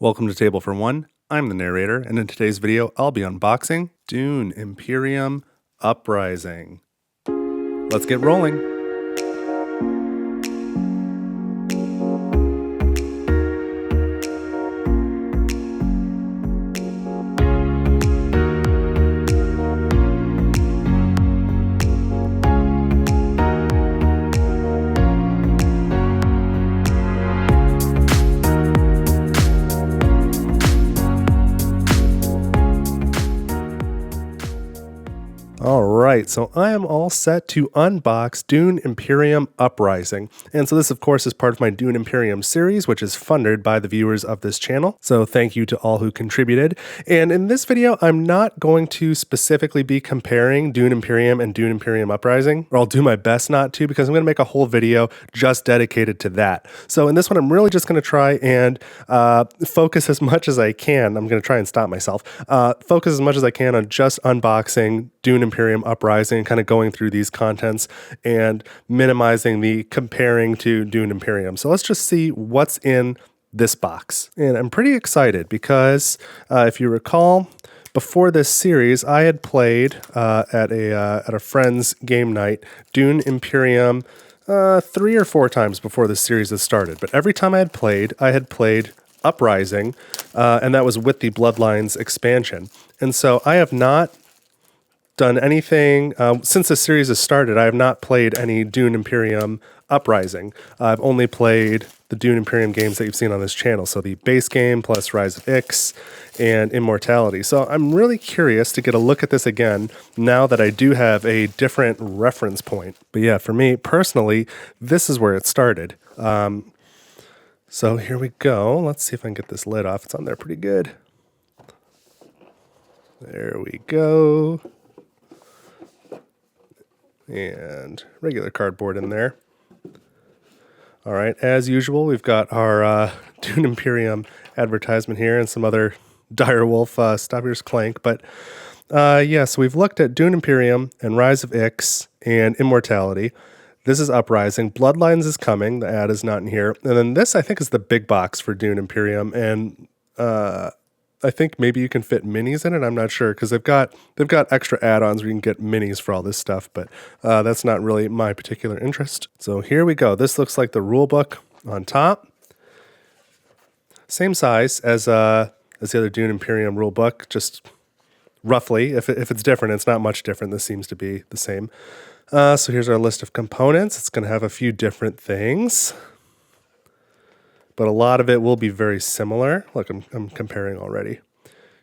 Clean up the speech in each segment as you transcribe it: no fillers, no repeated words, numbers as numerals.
Welcome to Table for One. I'm the narrator, and in today's video, I'll be unboxing Dune Imperium Uprising. Let's get rolling. Alright, so I am all set to unbox Dune Imperium Uprising. And so this, of course, is part of my Dune Imperium series, which is funded by the viewers of this channel. So thank you to all who contributed. And in this video, I'm not going to specifically be comparing Dune Imperium and Dune Imperium Uprising, or I'll do my best not to, because I'm going to make a whole video just dedicated to that. So in this one, I'm really just going to try and focus as much as I can. I'm going to try and stop myself. Focus as much as I can on just unboxing Dune Imperium Uprising, kind of going through these contents and minimizing the comparing to Dune Imperium. So let's just see what's in this box. And I'm pretty excited because if you recall, before this series, I had played at a friend's game night Dune Imperium 3 or 4 times before this series had started. But every time I had played Uprising, and that was with the Bloodlines expansion. And so I have not done anything since the series has started. I have not played any Dune Imperium Uprising. I've only played the Dune Imperium games that you've seen on this channel, so the base game plus Rise of Ix and Immortality. So I'm really curious to get a look at this again now that I do have a different reference point. But yeah, for me personally, this is where it started. So here we go. Let's see if I can get this lid off. It's on there pretty good. There we go. And regular cardboard in there. All right, as usual, we've got our Dune Imperium advertisement here and some other Direwolf Stop Yours Clank. But yeah, so we've looked at Dune Imperium and Rise of Ix and Immortality. This is Uprising. Bloodlines is coming. The ad is not in here. And then this, I think, is the big box for Dune Imperium. And I think maybe you can fit minis in it. I'm not sure because they've got extra add-ons where you can get minis for all this stuff, but that's not really my particular interest. So here we go. This looks like the rule book on top. Same size as the other Dune Imperium rule book, just roughly. If it's different, it's not much different. This seems to be the same. So here's our list of components. It's going to have a few different things, but a lot of it will be very similar. Look, I'm comparing already.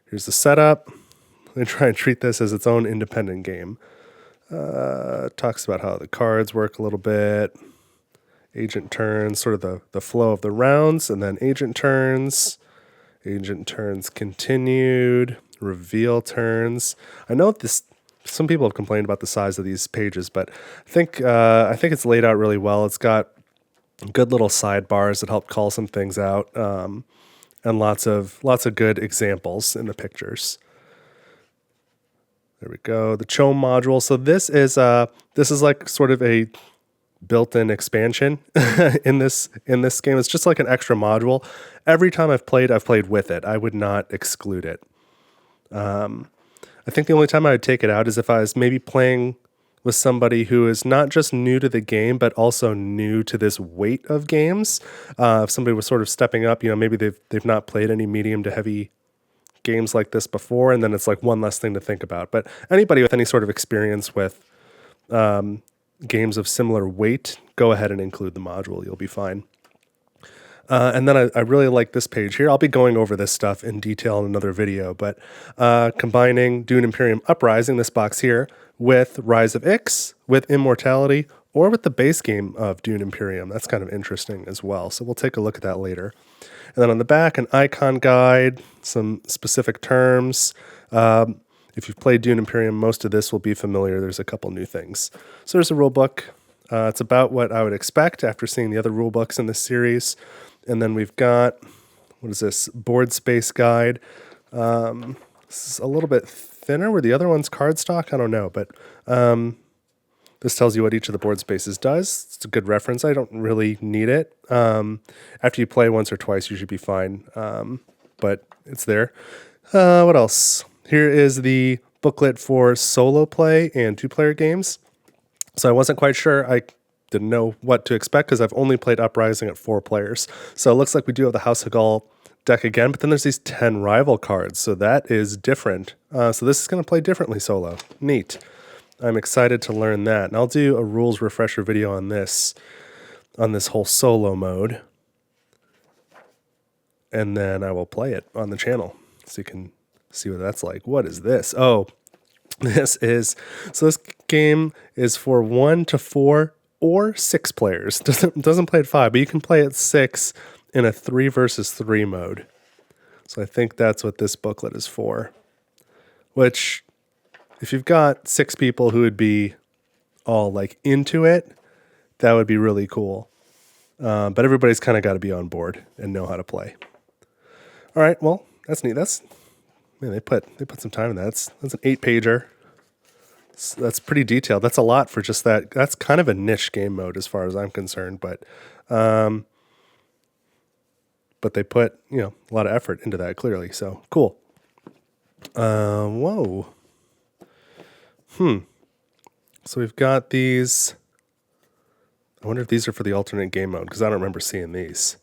Here's the setup. Let me try and treat this as its own independent game. Talks about how the cards work a little bit. Agent turns, sort of the flow of the rounds, and then agent turns. Agent turns continued. Reveal turns. I know this. Some people have complained about the size of these pages, but I think it's laid out really well. It's got good little sidebars that help call some things out, and lots of good examples in the pictures. There we go. The CHOM module. So this is like sort of a built-in expansion in this game. It's just like an extra module. Every time I've played with it. I would not exclude it. I think the only time I would take it out is if I was maybe playing with somebody who is not just new to the game, but also new to this weight of games. If somebody was sort of stepping up, maybe they've not played any medium to heavy games like this before, and then it's like one less thing to think about. But anybody with any sort of experience with games of similar weight, go ahead and include the module. You'll be fine. And then I really like this page here. I'll be going over this stuff in detail in another video, but combining Dune Imperium Uprising, this box here, with Rise of Ix, with Immortality, or with the base game of Dune Imperium. That's kind of interesting as well. So we'll take a look at that later. And then on the back, an icon guide, some specific terms. If you've played Dune Imperium, most of this will be familiar. There's a couple new things. So there's a rule book. It's about what I would expect after seeing the other rule books in this series. And then we've got, what is this, board space guide. This is a little bit thinner, where the other one's cardstock. I don't know, but this tells you what each of the board spaces does. It's a good reference. I don't really need it. After you play once or twice, you should be fine. but it's there. What else? Here is the booklet for solo play and 2-player games. So I wasn't quite sure. I didn't know what to expect because I've only played Uprising at 4 players. So it looks like we do have the House Hagal deck again, but then there's these 10 rival cards. So that is different. So this is going to play differently solo. Neat. I'm excited to learn that. And I'll do a rules refresher video on this whole solo mode. And then I will play it on the channel so you can see what that's like. What is this? Oh, this game is for 1 to 4 or 6 players. Doesn't play at 5, but you can play at 6 in a 3 versus 3 mode. So I think that's what this booklet is for. Which, if you've got 6 people who would be all like into it, that would be really cool. But everybody's kind of got to be on board and know how to play. All right, well, that's neat. Man, they put some time in that. That's an 8-pager. That's pretty detailed. That's a lot for just that. That's kind of a niche game mode as far as I'm concerned, but they put, a lot of effort into that clearly. So cool. Whoa. So we've got these. I wonder if these are for the alternate game mode because I don't remember seeing these.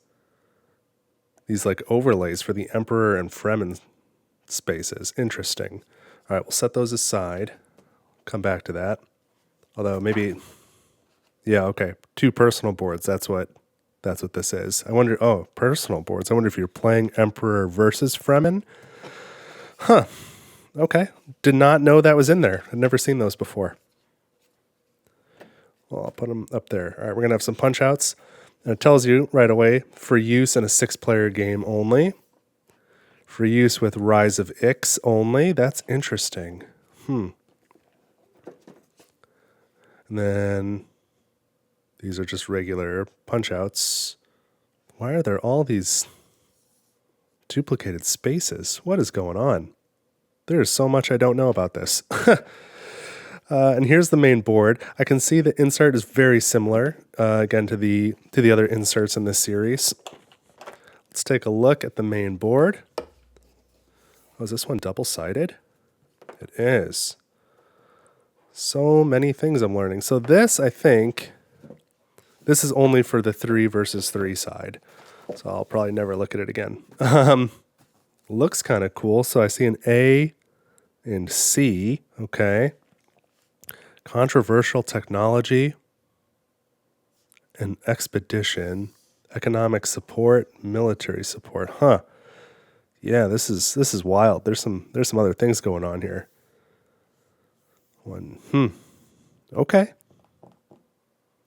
These like overlays for the Emperor and Fremen spaces. Interesting. All right, we'll set those aside. Come back to that. Although maybe, yeah, okay. 2 personal boards. That's what this is. I wonder. Oh, personal boards. I wonder if you're playing Emperor versus Fremen. Huh. Okay. Did not know that was in there. I'd never seen those before. Well, I'll put them up there. All right, we're gonna have some punch outs, and it tells you right away for use in a 6-player game only. For use with Rise of Ix only. That's interesting. And then these are just regular punch-outs. Why are there all these duplicated spaces? What is going on? There is so much I don't know about this. And here's the main board. I can see the insert is very similar, again, to the other inserts in this series. Let's take a look at the main board. Oh, is this one double-sided? It is. So many things I'm learning. So this, I think, this is only for the 3 versus 3 side. So I'll probably never look at it again. Looks kind of cool. So I see an A and C. Okay. Controversial technology and expedition, economic support, military support. Huh. Yeah, this is wild. There's some other things going on here. Okay.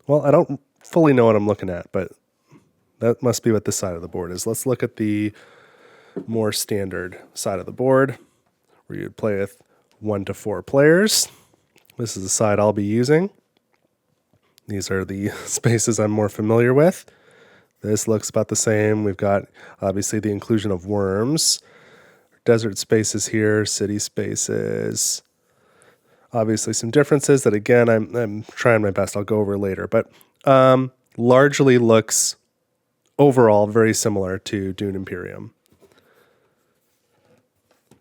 Well, I don't fully know what I'm looking at, but that must be what this side of the board is. Let's look at the more standard side of the board where you'd play with 1 to 4 players. This is the side I'll be using. These are the spaces I'm more familiar with. This looks about the same. We've got, obviously, the inclusion of worms. Desert spaces here, city spaces. Obviously, some differences that, again, I'm trying my best. I'll go over later. But largely looks, overall, very similar to Dune Imperium.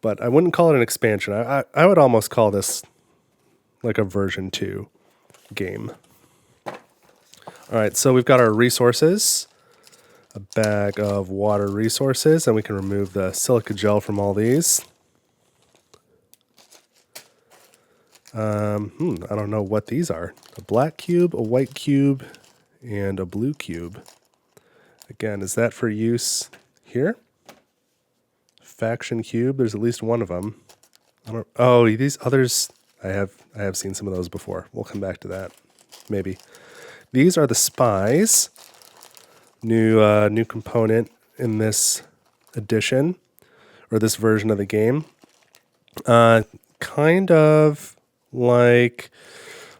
But I wouldn't call it an expansion. I would almost call this like a version 2 game. All right, so we've got our resources, a bag of water resources, and we can remove the silica gel from all these. I don't know what these are. A black cube, a white cube, and a blue cube. Again, is that for use here? Faction cube, there's at least one of them. These others, I have seen some of those before. We'll come back to that, maybe. These are the spies. New component in this edition, or this version of the game. Kind of like,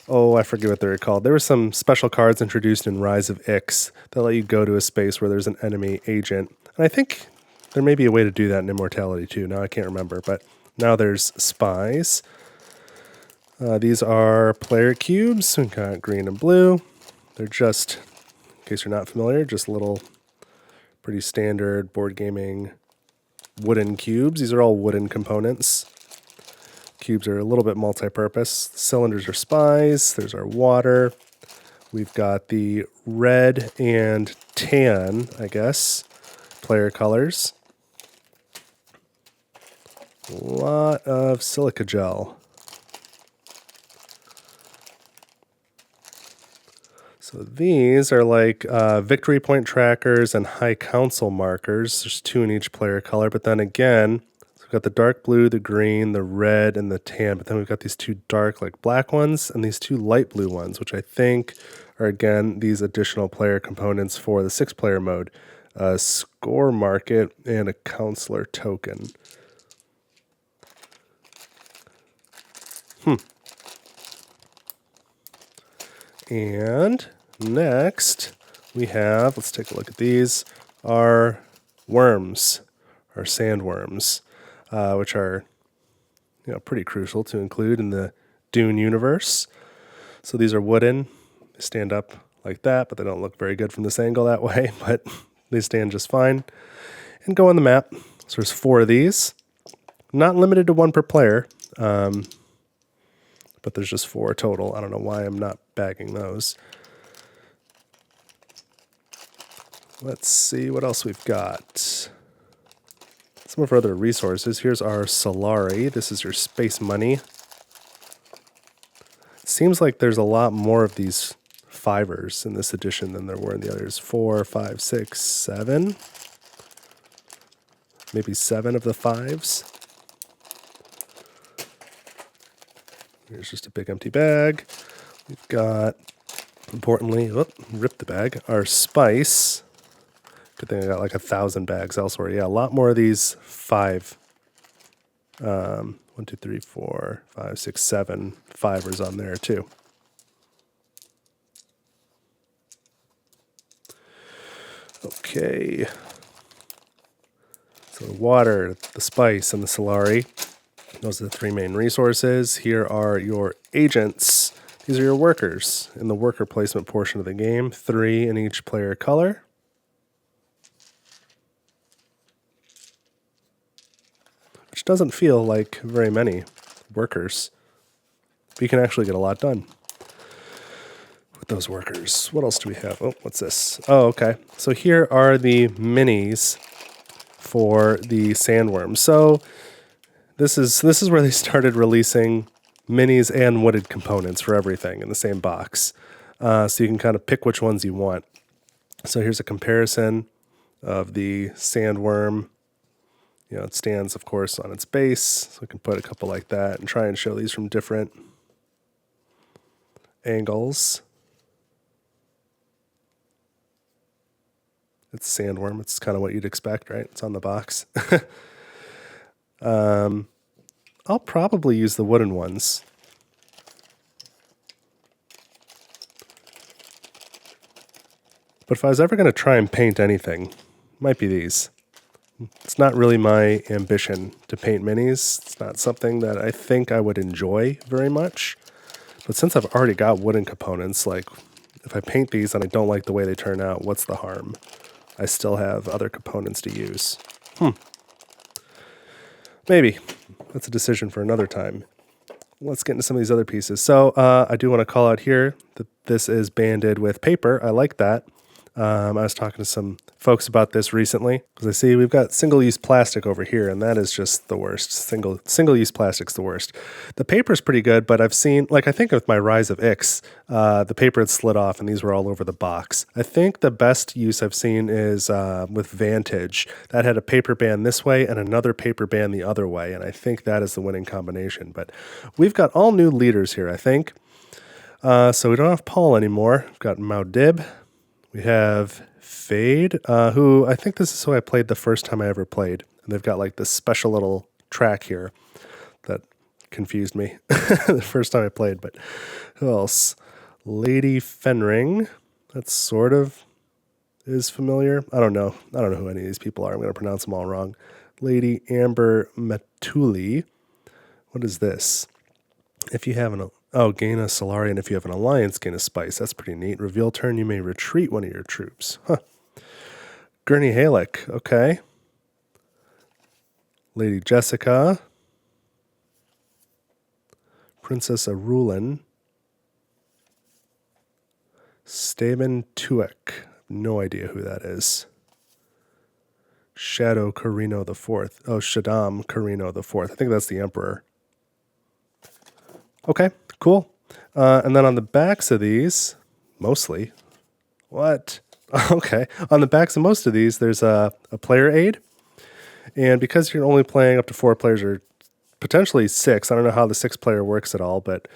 I forget what they're called. There were some special cards introduced in Rise of Ix that let you go to a space where there's an enemy agent. And I think there may be a way to do that in Immortality too. Now I can't remember, but now there's spies. These are player cubes. We've got green and blue. They're just, in case you're not familiar, just little pretty standard board gaming wooden cubes. These are all wooden components. Cubes are a little bit multi-purpose. Cylinders are spies. There's our water. We've got the red and tan, I guess, player colors. A lot of silica gel. So these are like victory point trackers and high council markers. There's 2 in each player color, but then again, we've got the dark blue, the green, the red, and the tan, but then we've got these 2 dark like black ones and these 2 light blue ones, which I think are again these additional player components for the 6-player mode. A score market and a counselor token. And next we have, let's take a look at these, our worms, our sandworms, which are pretty crucial to include in the Dune universe. So these are wooden. They stand up like that, but they don't look very good from this angle that way, but they stand just fine and go on the map. So there's 4 of these, not limited to 1 per player, but there's just 4 total. I don't know why I'm not bagging those. Let's see what else we've got. Some of our other resources. Here's our Solari. This is your space money. It seems like there's a lot more of these 5ers in this edition than there were in the others. 4, 5, 6, 7. Maybe 7 of the 5s. Here's just a big empty bag. We've got, importantly, ripped the bag, our spice. Good thing I got like 1,000 bags elsewhere. Yeah, a lot more of these 5. 1, 2, 3, 4, 5, 6, 7 5ers on there too. Okay. So the water, the spice, and the Solari. Those are the 3 main resources. Here are your agents. These are your workers in the worker placement portion of the game. 3 in each player color. Which doesn't feel like very many workers. But you can actually get a lot done with those workers. What else do we have? Oh, what's this? Oh, okay. So here are the minis for the sandworms. So this is where they started releasing minis and wooded components for everything in the same box. So you can kind of pick which ones you want. So here's a comparison of the sandworm. It stands, of course, on its base. So we can put a couple like that and try and show these from different angles. It's sandworm. It's kind of what you'd expect, right? It's on the box. I'll probably use the wooden ones. But if I was ever going to try and paint anything, it might be these. It's not really my ambition to paint minis. It's not something that I think I would enjoy very much. But since I've already got wooden components, like if I paint these and I don't like the way they turn out, what's the harm? I still have other components to use. Maybe. That's a decision for another time. Let's get into some of these other pieces. So I do want to call out here that this is banded with paper. I like that. I was talking to some folks about this recently because I see we've got single-use plastic over here, and that is just the worst. Single-use plastic's the worst. The paper's pretty good, but I've seen, like I think with my Rise of Ix, the paper had slid off and these were all over the box. I think the best use I've seen is with Vantage. That had a paper band this way and another paper band the other way, and I think that is the winning combination. But we've got all new leaders here, I think. So we don't have Paul anymore. We've got Maudib. We have Fade, who I think this is who I played the first time I ever played. And they've got like this special little track here that confused me the first time I played. But who else? Lady Fenring. That sort of is familiar. I don't know who any of these people are. I'm going to pronounce them all wrong. Lady Amber Matuli. What is this? If you have gain a Solarian. If you have an alliance, gain a spice. That's pretty neat. Reveal turn, you may retreat one of your troops. Gurney Halleck. Okay. Lady Jessica, Princess Arulin, Stamen Tuek. No idea who that is. Shadow Carino IV. Oh, Shaddam Carino IV. I think that's the Emperor. Okay, cool. And then on the backs of these, mostly, what? Okay, on the backs of most of these, there's a player aid. And because you're only playing up to 4 players or potentially 6, I don't know how the 6-player works at all, but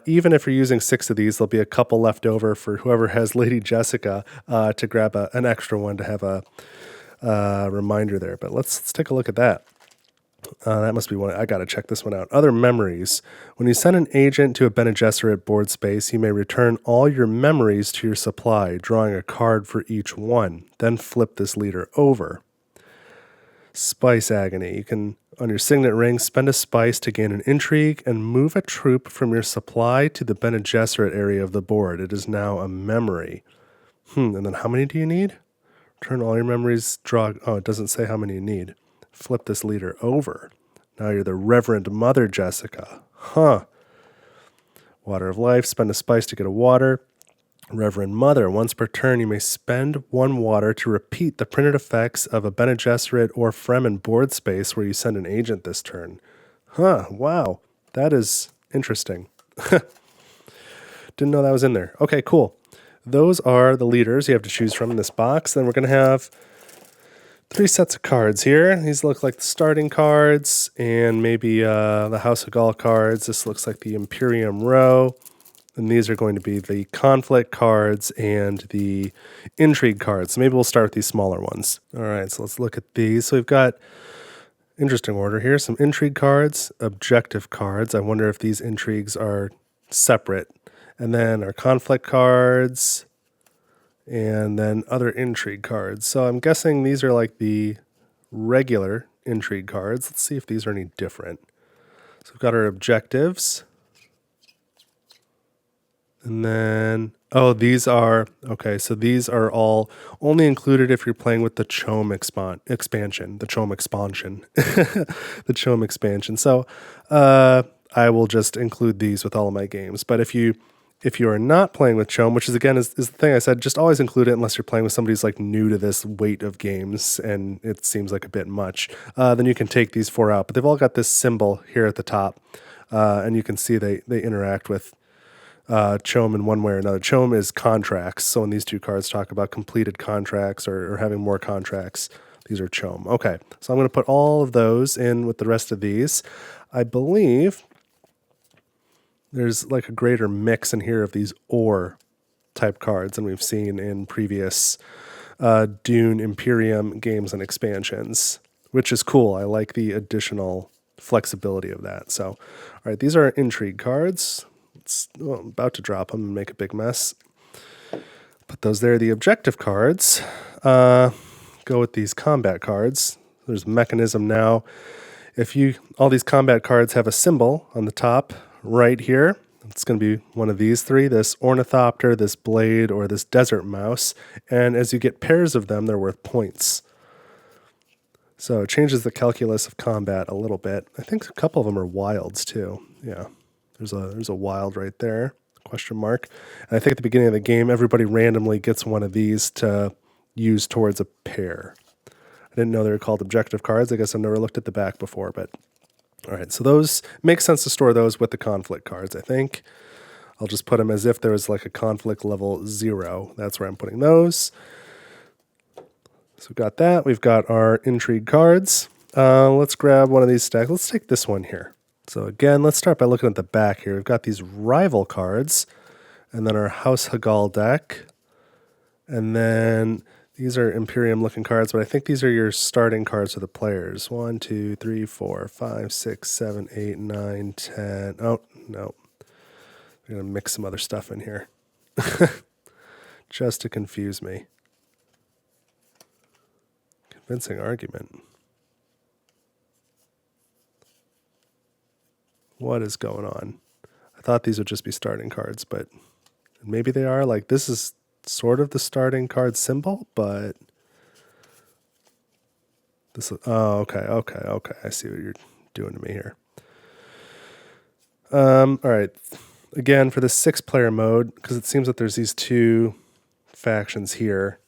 even if you're using 6 of these, there'll be a couple left over for whoever has Lady Jessica to grab an extra one to have a reminder there. But let's take a look at that. That must be one. I got to check this one out. Other memories. When you send an agent to a Bene Gesserit board space, you may return all your memories to your supply, drawing a card for each one. Then flip this leader over. Spice Agony. You can, on your signet ring, spend a spice to gain an intrigue and move a troop from your supply to the Bene Gesserit area of the board. It is now a memory. And then how many do you need? Turn all your memories, draw... Oh, it doesn't say how many you need. Flip this leader over. Now you're the Reverend Mother Jessica. Water of Life. Spend a spice to get a water. Reverend Mother. Once per turn, you may spend 1 water to repeat the printed effects of a Bene Gesserit or Fremen board space where you send an agent this turn. Wow. That is interesting. Didn't know that was in there. Okay, cool. Those are the leaders you have to choose from in this box. Then we're going to have 3 sets of cards here. These look like the starting cards and maybe the House of Hagal cards. This looks like the Imperium row. And these are going to be the conflict cards and the intrigue cards. So maybe we'll start with these smaller ones. All right, so let's look at these. So we've got, interesting order here, some intrigue cards, objective cards. I wonder if these intrigues are separate. And then our conflict cards, and then other intrigue cards. So I'm guessing these are like the regular intrigue cards. Let's see if these are any different. So we've got our objectives. And then, these are, okay, so these are all only included if you're playing with the Chome expansion, the Chome expansion, the Chome expansion. So I will just include these with all of my games. But if you are not playing with Chome, which is, again, is the thing I said, just always include it unless you're playing with somebody who's like new to this weight of games and it seems like a bit much, then you can take these 4 out. But they've all got this symbol here at the top, and you can see they interact with Chome in one way or another. Chome is contracts. So when these 2 cards talk about completed contracts or having more contracts, these are Chome. Okay, so I'm going to put all of those in with the rest of these. I believe there's like a greater mix in here of these ore type cards than we've seen in previous Dune Imperium games and expansions, which is cool. I like the additional flexibility of that. So, all right, these are intrigue cards. I'm about to drop them and make a big mess. Put those there. The objective cards go with these combat cards. There's a mechanism now. All these combat cards have a symbol on the top right here. It's going to be one of these 3, this ornithopter, this blade, or this desert mouse. And as you get pairs of them, they're worth points. So it changes the calculus of combat a little bit. I think a couple of them are wilds too. Yeah. There's a wild right there, question mark. And I think at the beginning of the game, everybody randomly gets one of these to use towards a pair. I didn't know they were called objective cards. I guess I've never looked at the back before, but all right. So those make sense to store those with the conflict cards, I think. I'll just put them as if there was like a conflict level 0. That's where I'm putting those. So we've got that. We've got our intrigue cards. Let's grab one of these stacks. Let's take this one here. So again, let's start by looking at the back here. We've got these rival cards, and then our House Hagal deck. And then these are Imperium-looking cards, but I think these are your starting cards for the players. 1, 2, 3, 4, 5, 6, 7, 8, 9, 10. Oh, no. I'm going to mix some other stuff in here. Just to confuse me. Convincing argument. What is going on? I thought these would just be starting cards, but maybe they are. Like, this is sort of the starting card symbol, but Oh, okay. I see what you're doing to me here. All right. Again, for the 6-player mode, because it seems that there's these two factions here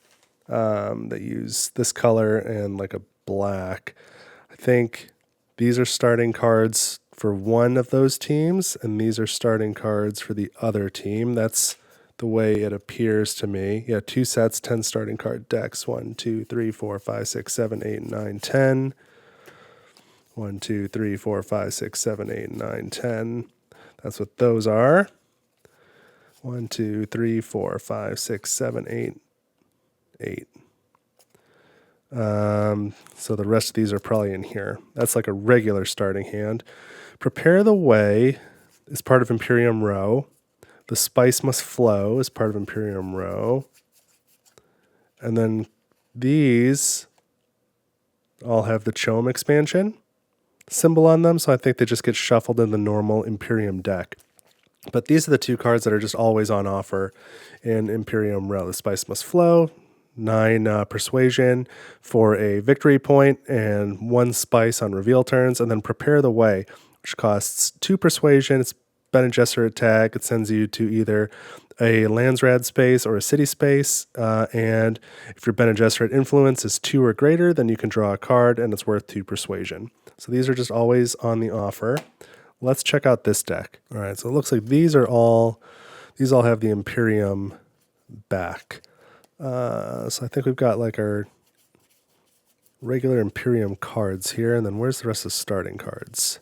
that use this color and like a black. I think these are starting cards for one of those teams, and these are starting cards for the other team. That's the way it appears to me. Yeah, 2 sets, 10 starting card decks. 1, 2, 3, 4, 5, 6, 7, 8, 9, 10. 1, 2, 3, 4, 5, 6, 7, 8, 9, 10. That's what those are. 1, 2, 3, 4, 5, 6, 7, 8, 8. So the rest of these are probably in here. That's like a regular starting hand. Prepare the Way is part of Imperium Row. The Spice Must Flow is part of Imperium Row. And then these all have the Chome expansion symbol on them, so I think they just get shuffled in the normal Imperium deck. But these are the 2 cards that are just always on offer in Imperium Row. The Spice Must Flow, 9 persuasion for a victory point, and 1 spice on reveal turns, and then Prepare the Way, which costs 2 persuasion. It's Bene Gesserit attack. It sends you to either a Landsrad space or a city space, and if your Bene Gesserit influence is 2 or greater, then you can draw a card, and it's worth 2 persuasion. So these are just always on the offer. Let's check out this deck. All right, so it looks like these all have the Imperium back. So I think we've got like our regular Imperium cards here, and then where's the rest of the starting cards?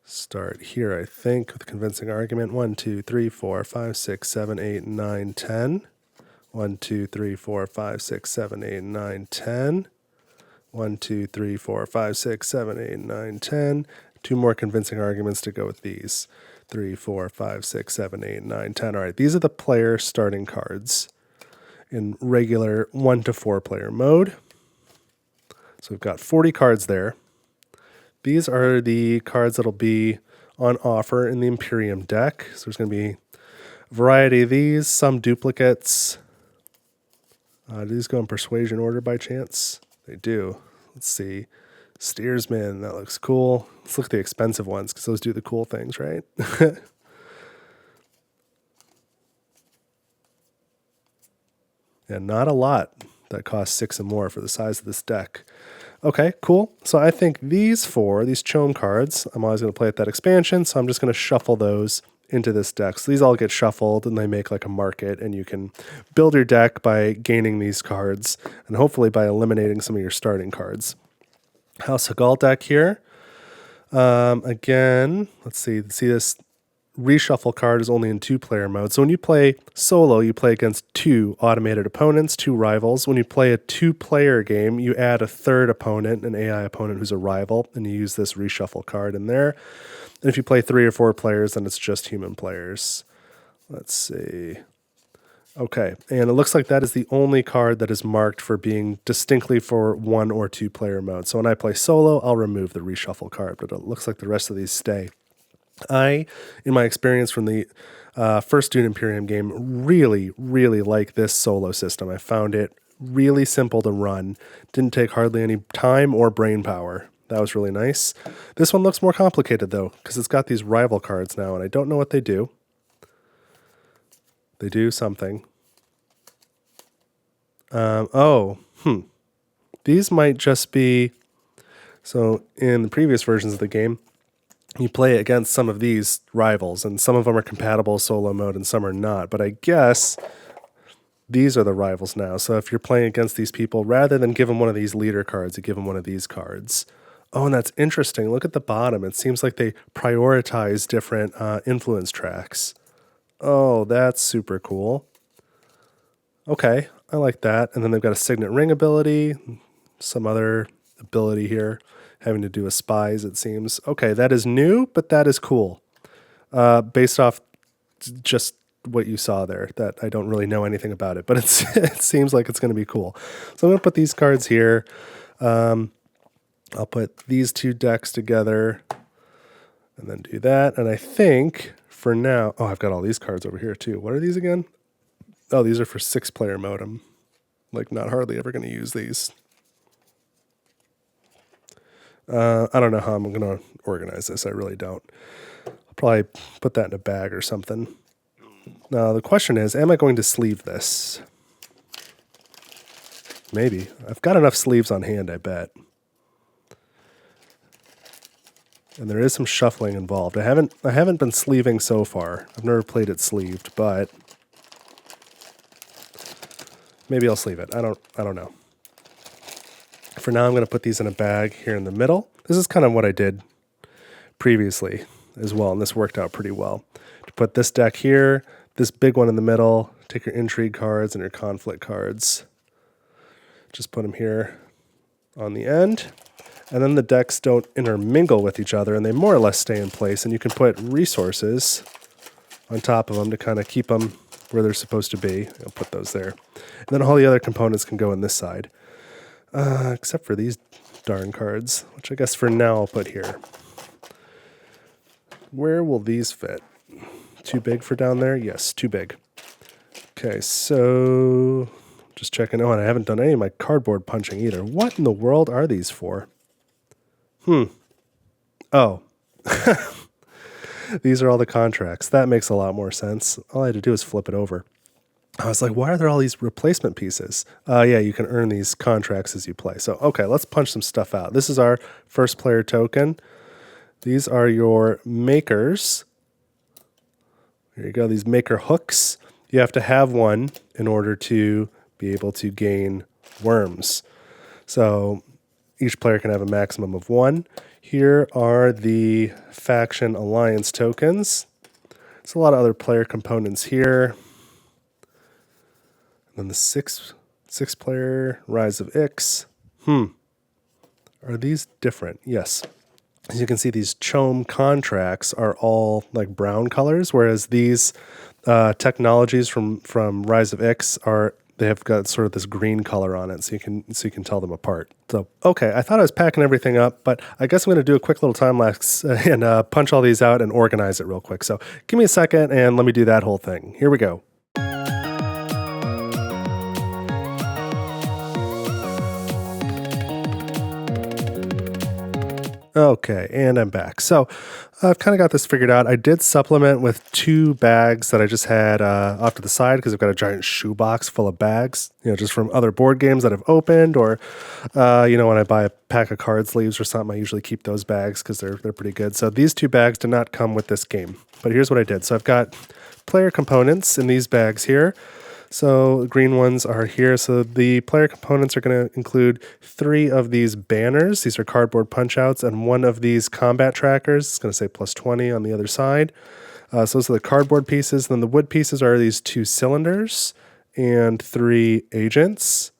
Start here, I think, with a convincing argument. 1, 2, 3, 4, 5, 6, 7, 8, 9, 10. 1, 2, 3, 4, 5, 6, 7, 8, 9, 10. 1, 2, 3, 4, 5, 6, 7, 8, 9, 10. 2 more convincing arguments to go with these. 3, 4, 5, 6, 7, 8, 9, 10. All right, these are the player starting cards in regular 1 to 4 player mode. So we've got 40 cards there. These are the cards that'll be on offer in the Imperium deck. So there's going to be a variety of these, some duplicates. Do these go in persuasion order by chance? They do. Let's see. Steersman, that looks cool. Let's look at the expensive ones because those do the cool things, right? And not a lot that costs 6 and more for the size of this deck. Okay, cool. So I think these Chome cards, I'm always going to play at that expansion, so I'm just going to shuffle those into this deck. So these all get shuffled and they make like a market, and you can build your deck by gaining these cards and hopefully by eliminating some of your starting cards. House Hagal deck here. Again, let's see this reshuffle card is only in 2-player mode. So when you play solo, you play against 2 automated opponents, 2 rivals. When you play a 2-player game, you add a 3rd opponent, an AI opponent who's a rival, and you use this reshuffle card in there. And if you play 3 or 4 players, then it's just human players. Let's see. Okay, and it looks like that is the only card that is marked for being distinctly for 1 or 2 player mode. So when I play solo, I'll remove the reshuffle card, but it looks like the rest of these stay. In my experience from the first Dune Imperium game, really, really like this solo system. I found it really simple to run. Didn't take hardly any time or brain power. That was really nice. This one looks more complicated, though, because it's got these rival cards now, and I don't know what they do. They do something. These might just be... So in the previous versions of the game, you play against some of these rivals, and some of them are compatible solo mode and some are not. But I guess these are the rivals now. So if you're playing against these people, rather than give them one of these leader cards, you give them one of these cards. Oh, and that's interesting. Look at the bottom. It seems like they prioritize different influence tracks. Oh, that's super cool. Okay, I like that. And then they've got a Signet Ring ability, some other ability here having to do with spies, it seems. Okay, that is new, but that is cool. Based off just what you saw there, that I don't really know anything about it, but it seems like it's going to be cool. So I'm going to put these cards here. I'll put these 2 decks together and then do that. And I think for now, I've got all these cards over here too. What are these again? Oh, these are for 6-player mode. I'm like not hardly ever going to use these. I don't know how I'm going to organize this. I really don't. I'll probably put that in a bag or something. Now, the question is, am I going to sleeve this? Maybe. I've got enough sleeves on hand, I bet. And there is some shuffling involved. I haven't been sleeving so far. I've never played it sleeved, but maybe I'll sleeve it. I don't know. For now, I'm going to put these in a bag here in the middle. This is kind of what I did previously as well, and this worked out pretty well. To put this deck here, this big one in the middle, take your intrigue cards and your conflict cards. Just put them here on the end. And then the decks don't intermingle with each other, and they more or less stay in place. And you can put resources on top of them to kind of keep them where they're supposed to be. I'll put those there. And then all the other components can go in this side. Except for these darn cards, which I guess for now I'll put here. Where will these fit? Too big for down there? Yes, too big. Okay, so just checking. Oh, and I haven't done any of my cardboard punching either. What in the world are these for? Oh. These are all the contracts. That makes a lot more sense. All I had to do is flip it over. I was like, why are there all these replacement pieces? Yeah, you can earn these contracts as you play. So, okay, let's punch some stuff out. This is our first player token. These are your makers. Here you go, these maker hooks. You have to have one in order to be able to gain worms. So each player can have a maximum of one. Here are the faction alliance tokens. There's a lot of other player components here. And then the six player Rise of Ix. Are these different? Yes. As you can see, these Chome contracts are all like brown colors, whereas these technologies from Rise of Ix they have got sort of this green color on it, so you can tell them apart. So, okay, I thought I was packing everything up, but I guess I'm going to do a quick little time lapse and punch all these out and organize it real quick. So give me a second and let me do that whole thing. Here we go. Okay, and I'm back. So I've kind of got this figured out. I did supplement with 2 bags that I just had off to the side because I've got a giant shoebox full of bags, just from other board games that I've opened, or when I buy a pack of card sleeves or something, I usually keep those bags because they're pretty good. So these 2 bags did not come with this game, but here's what I did. So I've got player components in these bags here. So the green ones are here. So the player components are going to include 3 of these banners. These are cardboard punch-outs, and 1 of these combat trackers. It's going to say +20 on the other side. So those are the cardboard pieces. Then the wood pieces are these 2 cylinders and 3 agents.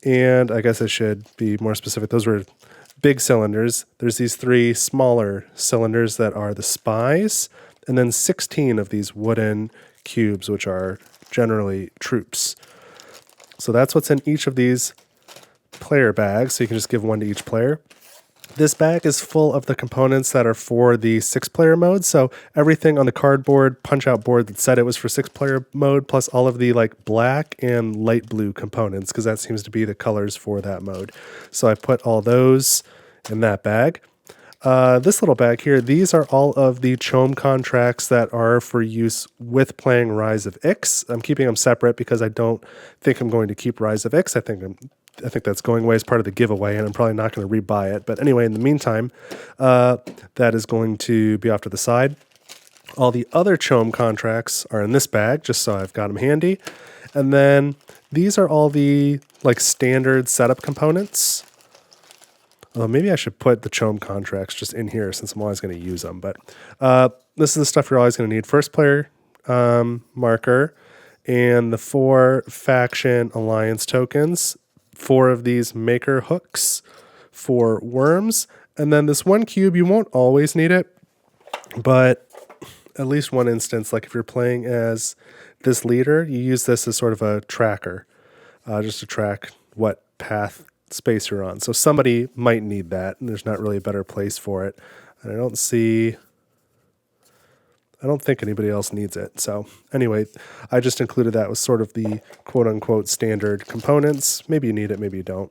And I guess I should be more specific. Those were big cylinders. There's these 3 smaller cylinders that are the spies, and then 16 of these wooden cubes, which are generally troops. So that's what's in each of these player bags. So you can just give 1 to each player. This bag is full of the components that are for the 6-player mode. So everything on the cardboard punch-out board that said it was for 6-player mode, plus all of the black and light blue components, because that seems to be the colors for that mode. So I put all those in that bag. This little bag here, these are all of the Chome contracts that are for use with playing Rise of Ix. I'm keeping them separate because I don't think I'm going to keep Rise of Ix. I think that's going away as part of the giveaway, and I'm probably not going to rebuy it. But anyway, in the meantime, that is going to be off to the side. All the other Chome contracts are in this bag, just so I've got them handy. And then these are all the standard setup components. Maybe I should put the Chome contracts just in here since I'm always going to use them. But this is the stuff you're always going to need. First player marker and the 4 faction alliance tokens, 4 of these maker hooks, 4 worms, and then this 1 cube. You won't always need it, but at least one instance, like if you're playing as this leader, you use this as sort of a tracker, just to track what path space you're on. So somebody might need that, and there's not really a better place for it. And I don't think anybody else needs it. So anyway, I just included that with sort of the quote-unquote standard components. Maybe you need it, maybe you don't.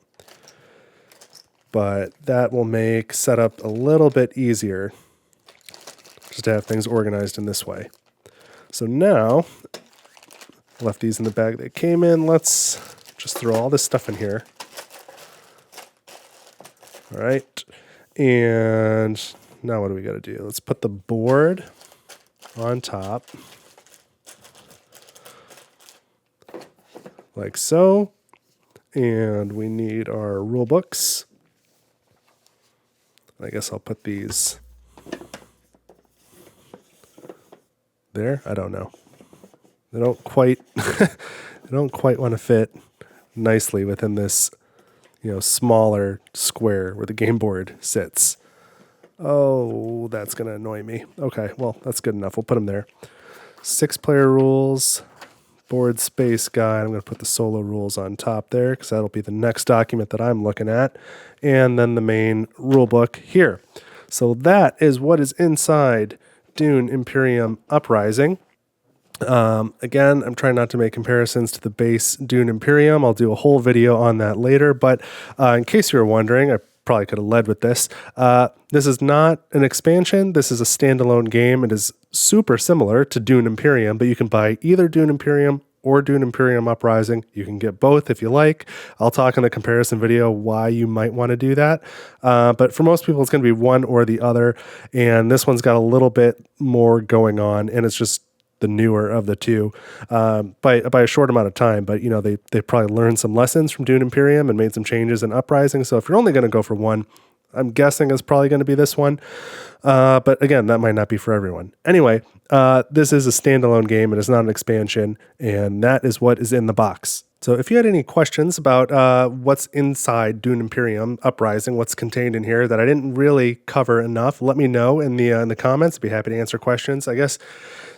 but that will make setup a little bit easier just to have things organized in this way. So now, left these in the bag they came in. Let's just throw all this stuff in here. All right, and now what do we got to do? Let's put the board on top, like so, and we need our rule books. I guess I'll put these there. I don't know. They don't quite they don't quite want to fit nicely within this, smaller square where the game board sits. Oh, that's going to annoy me. Okay, well, that's good enough. We'll put them there. 6-player rules, board space guide. I'm going to put the solo rules on top there because that'll be the next document that I'm looking at. And then the main rule book here. So that is what is inside Dune Imperium Uprising. Again, I'm trying not to make comparisons to the base Dune Imperium. I'll do a whole video on that later, but in case you were wondering, I probably could have led with this. This is not an expansion. This is a standalone game. It is super similar to Dune Imperium, but you can buy either Dune Imperium or Dune Imperium Uprising. You can get both if you like. I'll talk in the comparison video why you might want to do that. But for most people, it's going to be one or the other, and this one's got a little bit more going on, and it's just the newer of the two by a short amount of time. But they probably learned some lessons from Dune Imperium and made some changes in Uprising. So if you're only going to go for one, I'm guessing it's probably going to be this one. But again, that might not be for everyone. Anyway, this is a standalone game. It is not an expansion, and that is what is in the box. So if you had any questions about what's inside Dune Imperium Uprising, what's contained in here that I didn't really cover enough, let me know in the comments. I'd be happy to answer questions. I guess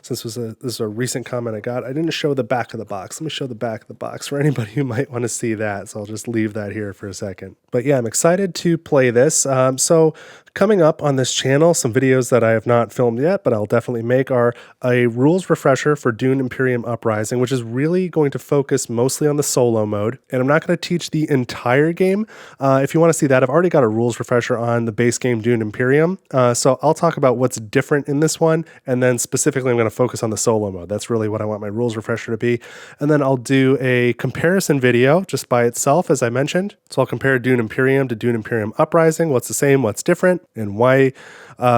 since this is a recent comment I got, I didn't show the back of the box. Let me show the back of the box for anybody who might want to see that. So I'll just leave that here for a second. But yeah, I'm excited to play this. So coming up on this channel, some videos that I have not filmed yet, but I'll definitely make, are a rules refresher for Dune Imperium Uprising, which is really going to focus mostly on the solo mode. And I'm not going to teach the entire game. If you want to see that, I've already got a rules refresher on the base game Dune Imperium. So I'll talk about what's different in this one, and then specifically I'm going to focus on the solo mode. That's really what I want my rules refresher to be. And then I'll do a comparison video just by itself, as I mentioned. So I'll compare Dune Imperium to Dune Imperium Uprising, what's the same, what's different, and why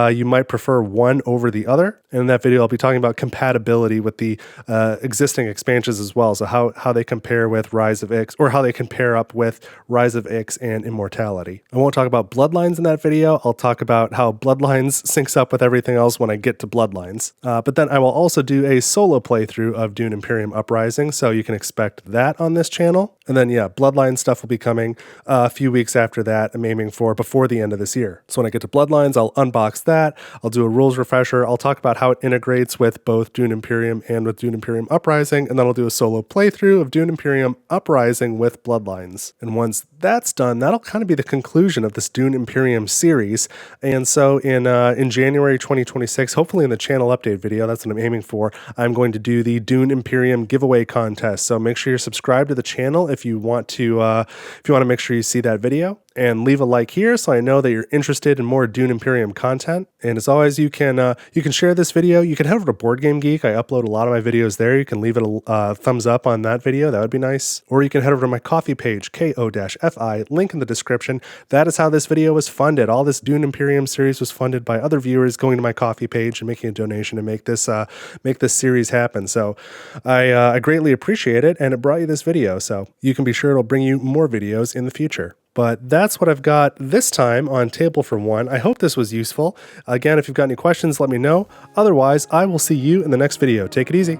you might prefer one over the other. And in that video, I'll be talking about compatibility with the existing expansions as well. So how they compare with Rise of Ix, or how they can pair up with Rise of Ix and Immortality. I won't talk about Bloodlines in that video. I'll talk about how Bloodlines syncs up with everything else when I get to Bloodlines. But then I will also do a solo playthrough of Dune Imperium Uprising, so you can expect that on this channel. And then, yeah, Bloodline stuff will be coming a few weeks after that. I'm aiming for before the end of this year. So when I get to Bloodlines, I'll unbox that. I'll do a rules refresher. I'll talk about how it integrates with both Dune Imperium and with Dune Imperium Uprising. And then I'll do a solo playthrough of Dune Imperium Uprising with Bloodlines. And once that's done, that'll kind of be the conclusion of this Dune Imperium series. And so in January 2026, hopefully in the channel update video, that's what I'm aiming for, I'm going to do the Dune Imperium giveaway contest. So make sure you're subscribed to the channel if you want to make sure you see that video, and leave a like here so I know that you're interested in more Dune Imperium content. And as always, you can share this video. You can head over to Board Game Geek. I upload a lot of my videos there. You can leave it a thumbs up on that video. That would be nice. Or you can head over to my coffee page, ko-fi, link in the description. That is how this video was funded. All this Dune Imperium series was funded by other viewers going to my coffee page and making a donation to make this series happen. So I greatly appreciate it, and it brought you this video. So you can be sure it'll bring you more videos in the future. But that's what I've got this time on Table for One. I hope this was useful. Again, if you've got any questions, let me know. Otherwise, I will see you in the next video. Take it easy.